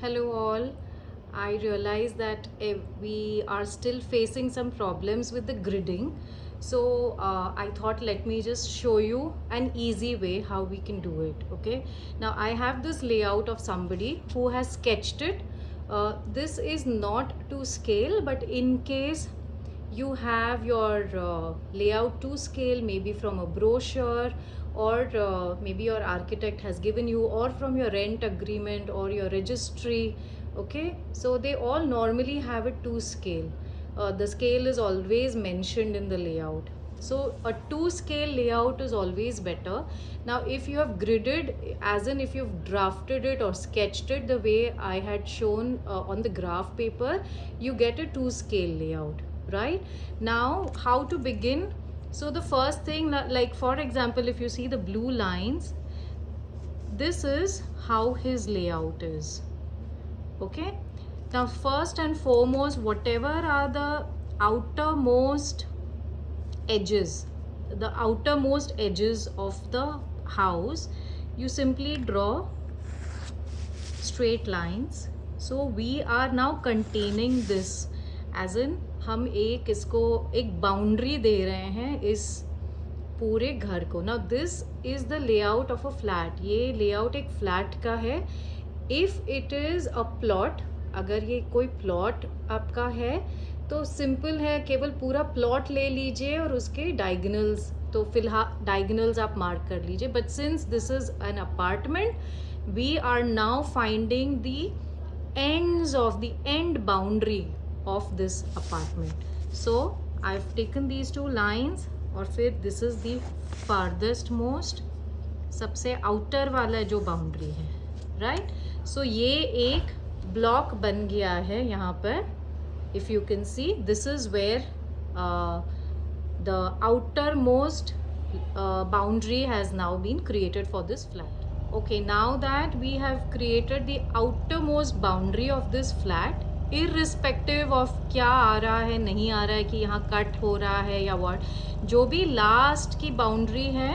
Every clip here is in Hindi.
Hello all. I realize that we are still facing some problems with the gridding. So I thought let me just show you an easy way how we can do it. Okay. Now I have this layout of somebody who has sketched it. This is not to scale, but in case you have your layout to scale, maybe from a brochure, or maybe your architect has given you, or from your rent agreement or your registry. Okay, so they all normally have it to scale. The scale is always mentioned in the layout, so a to scale layout is always better. Now if you have gridded, as in if you've drafted it or sketched it the way I had shown on the graph paper, you get a to scale layout. Right now, how to begin? So the first thing, like for example, if you see the blue lines, this is how his layout is. Okay, now first and foremost, whatever are the outermost edges, the outermost edges of the house, you simply draw straight lines. So we are now containing this, as in हम इसको एक बाउंड्री दे रहे हैं इस पूरे घर को. Now this is the layout of a flat. ये लेआउट एक फ्लैट का है. If it is a plot, अगर ये कोई प्लॉट आपका है तो सिंपल है, केवल पूरा प्लॉट ले लीजिए और उसके डायगोनल्स, तो फिलहाल डायगोनल्स आप मार्क कर लीजिए. But since this is an apartment, we are now finding the ends of the end boundary of this apartment. So I've taken these two lines और फिर this is the farthest most, सबसे outer वाला जो boundary है, right? So ये एक block बन गया है यहाँ पर. If you can see, this is where the outermost boundary has now been created for this flat. Okay, now that we have created the outermost boundary of this flat, irrespective of क्या आ रहा है नहीं आ रहा है कि यहाँ कट हो रहा है या what, जो भी लास्ट की बाउंड्री है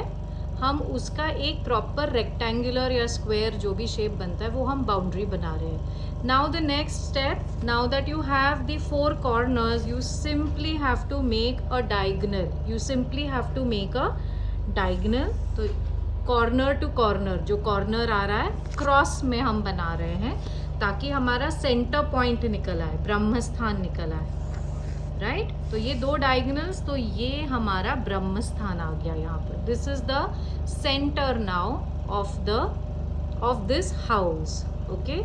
हम उसका एक प्रॉपर रेक्टेंगुलर या स्क्वायर जो भी शेप बनता है वो हम बाउंड्री बना रहे हैं. Now the next step, now that you have the four corners, you simply have to make a diagonal. You simply have to make a diagonal. तो कॉर्नर टू कॉर्नर, जो कॉर्नर आ रहा है क्रॉस में हम बना रहे हैं ताकि हमारा सेंटर पॉइंट निकल आए, ब्रह्म स्थान निकल आए. राइट, तो ये दो डायगोनल्स, तो ये हमारा ब्रह्म स्थान आ गया यहाँ पर. This is the centre now of this house. Okay,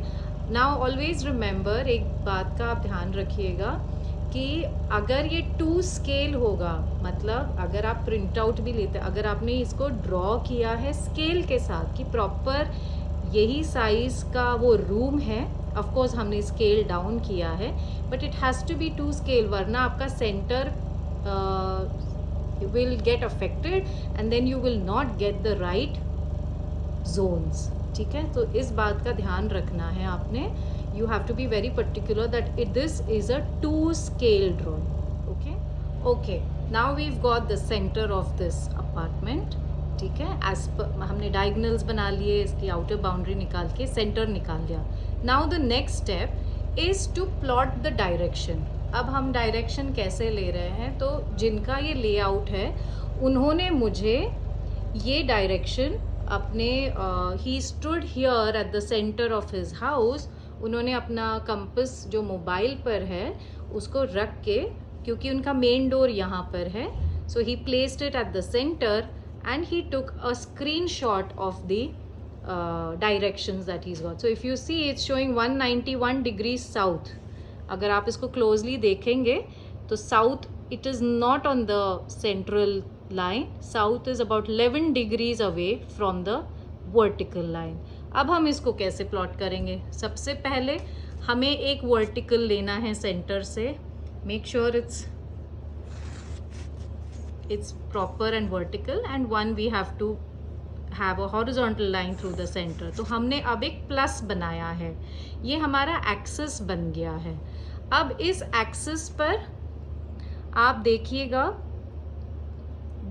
now always remember, एक बात का आप ध्यान रखिएगा कि अगर ये टू स्केल होगा, मतलब अगर आप प्रिंट आउट भी लेते, अगर आपने इसको ड्रॉ किया है स्केल के साथ कि प्रॉपर यही साइज का वो रूम है, ऑफ कोर्स हमने स्केल डाउन किया है, but it has to be to scale, वरना आपका centre will get affected and then you will not get the right zones. ठीक है, तो इस बात का ध्यान रखना है आपने. You have to be very particular that this is a two scale drawing. Okay, now we've got the center of this apartment. ठीक है, as per हमने diagonals बना लिए, इसकी outer boundary निकाल के center निकाल लिया. Now the next step is to plot the direction. अब हम direction कैसे ले रहे हैं, तो जिनका ये layout है उन्होंने मुझे ये direction अपने he stood here at the center of his house, उन्होंने अपना कंपस जो मोबाइल पर है उसको रख के, क्योंकि उनका मेन डोर यहाँ पर है, so he placed it at the centre and he took a screenshot of the directions that he is got. So if you see it's showing 191 degrees south. अगर आप इसको क्लोजली देखेंगे तो south, it is not on the central line, south is about 11 degrees away from the vertical line. अब हम इसको कैसे प्लॉट करेंगे? सबसे पहले हमें एक वर्टिकल लेना है सेंटर से. Make sure it's proper and vertical, and one we have to have a horizontal line through the centre. तो हमने अब एक प्लस बनाया है, ये हमारा एक्सिस बन गया है. अब इस एक्सिस पर आप देखिएगा,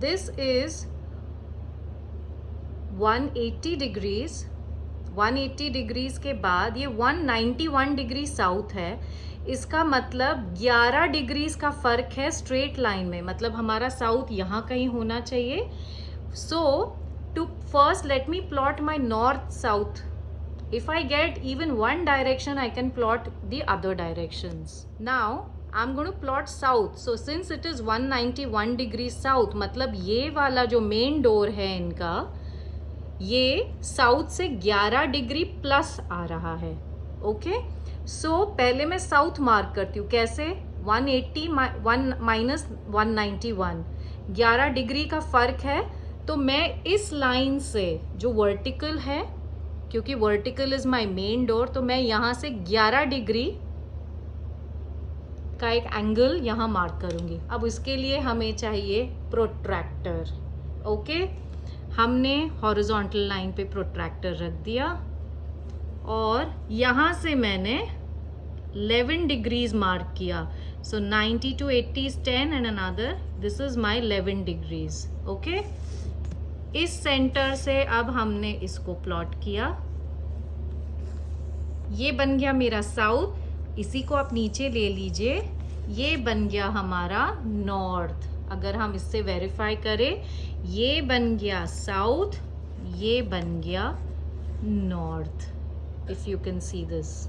दिस इज 180 डिग्रीज, 180 डिग्रीज के बाद ये 191 डिग्री साउथ है, इसका मतलब 11 डिग्रीज का फर्क है स्ट्रेट लाइन में, मतलब हमारा साउथ यहाँ कहीं होना चाहिए. So to first let me plot my north south. If I get even one direction, I can plot the other directions. Now I'm going to plot south. So since it is 191 degrees south, मतलब ये वाला जो मेन डोर है इनका, ये साउथ से 11 डिग्री प्लस आ रहा है. ओके, सो पहले मैं साउथ मार्क करती हूँ. कैसे? 180 माइनस 191, 11 डिग्री का फर्क है. तो मैं इस लाइन से जो वर्टिकल है, क्योंकि vertical is my main door, तो मैं यहाँ से 11 डिग्री का एक एंगल यहाँ मार्क करूँगी. अब इसके लिए हमें चाहिए प्रोट्रैक्टर. ओके, हमने हॉरिजॉन्टल लाइन पे प्रोट्रैक्टर रख दिया और यहाँ से मैंने 11 डिग्रीज मार्क किया. सो 90 to 80 is 10 and another, this is my 11 degrees. Okay, इस सेंटर से अब हमने इसको प्लॉट किया. ये बन गया मेरा साउथ. इसी को आप नीचे ले लीजिए. ये बन गया हमारा नॉर्थ. अगर हम इससे वेरीफाई करें, ये बन गया साउथ, ये बन गया north. If you can see this,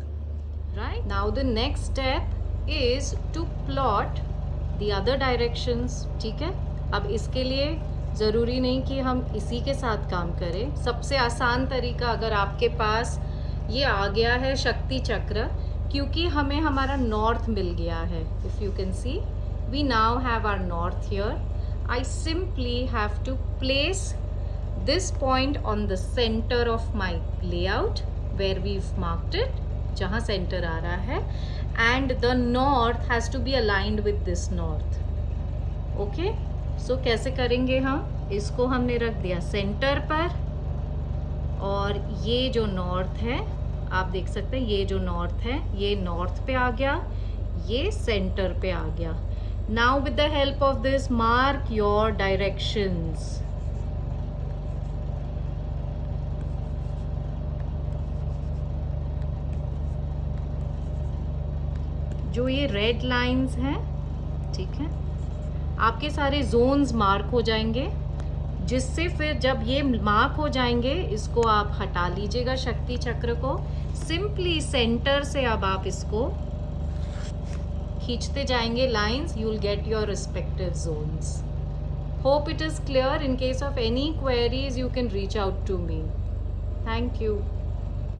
right. Now the next step is to plot the other directions. ठीक है, अब इसके लिए ज़रूरी नहीं कि हम इसी के साथ काम करें. सबसे आसान तरीका, अगर आपके पास ये आ गया है शक्ति चक्र, क्योंकि हमें हमारा नॉर्थ मिल गया है. If you can see, we now have our north here. I simply have to place this point on the centre of my layout where we've marked it, जहाँ सेंटर आ रहा है, and the north has to be aligned with this north. Okay, so कैसे करेंगे हम? इसको हमने रख दिया सेंटर पर, और ये जो नॉर्थ है, आप देख सकते हैं, ये जो नॉर्थ है ये नॉर्थ पे आ गया, ये सेंटर पे आ गया. Now with the help of this mark your directions. जो ये रेड लाइंस हैं, ठीक है, आपके सारे जोन्स मार्क हो जाएंगे, जिससे फिर जब ये मार्क हो जाएंगे, इसको आप हटा लीजिएगा शक्ति चक्र को. सिंपली सेंटर से अब आप इसको खींचते जाएंगे lines. You will get your respective zones. Hope it is clear. In case of any queries you can reach out to me. Thank you.